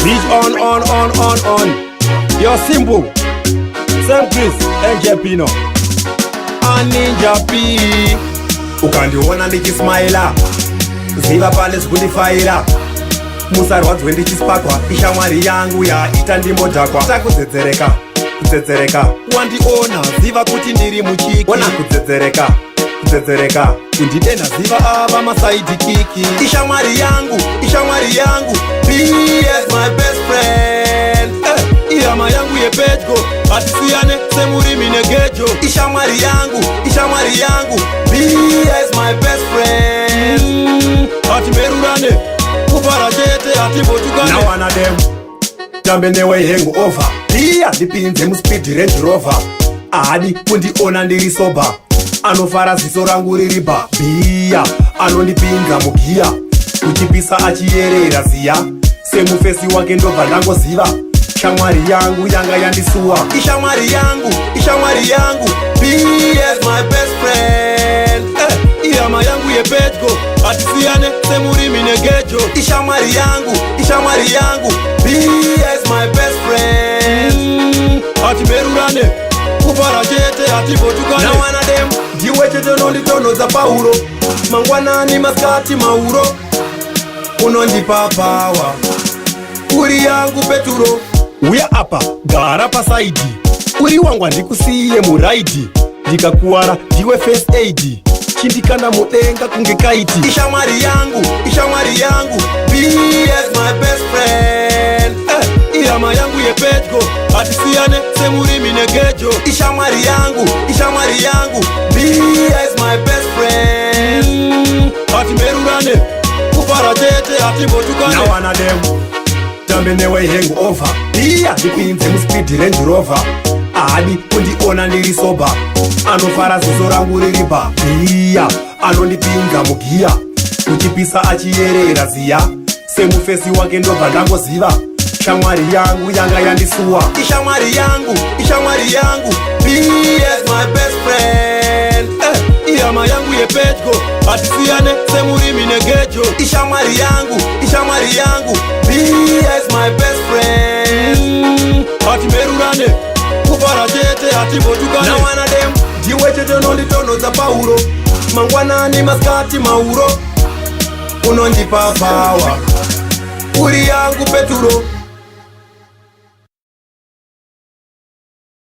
Switch on. You're simple. Sam Chris, NJ Pino. Ninja P. Ukandiona ndichismaila ziva pale zkundifaira musarwadzwe ndichispakwa ishamwari yangu yaita ndimodhakwa takudzedzereka wandiona ziva kuti ndiri muchiki ona kudzedzereka kundidena ziva ava masaidi kiki ishamwari yangu be as my best friend ihama yangu yepedyo hatisiyane semurimi negejo ishamwari yangu be as my best friend hatimerurane kufara chete hatimbotukane now one of them tambe newe hangover iya ndipinze muspeed range rover adi kundiona ndiri soba anofara ziso rangu ririba biya anondipinga mugiya kuchipisa achiyerera ziya semufesi wake ndobva ndangoziva shamwari yangu yanga yandisuwa ishamwari yangu be as my best friend ihama yangu yepedyo hatisiyane semurimi negejo ishamwari yangu be as my best friend hatimerurane kufara chete hatimbotukane now one of them ndiwe chete nonditonhodza pauro mangwanani masikati mauro unondipa pawa uri yangu peturo uya apa gara pasaidi uri wangwa ndikusiye muraidi ndikakuwara ndiwe first aid chindikanda mudenga kunge kaiti ishamwari yangu be as my best friend ihama yangu yepedyo hatisiyane semurimi negejo ishamwari yangu be as my best friend hatimerurane kufara chete hatimbotukane now one of them tambe newe hangover iya ndipinze muspeed range rover adi kundiona ndiri soba anofara ziso rangu ririba iya anondipinga mugiya kuchipisa achiyerera ziya semufesi wake ndobva ndangoziva shamwari yangu yanga yandisuwa ishamwari yangu be as my best friend ihama yangu yepedyo hatisiyane semurimi negejo ishamwari yangu be as my best friend hatimerurane kufara chete hatimbotukane now one of them ndiwe chete nonditonhodza pauro mangwanani masikati mauro unondipa pawa uri yangu peturo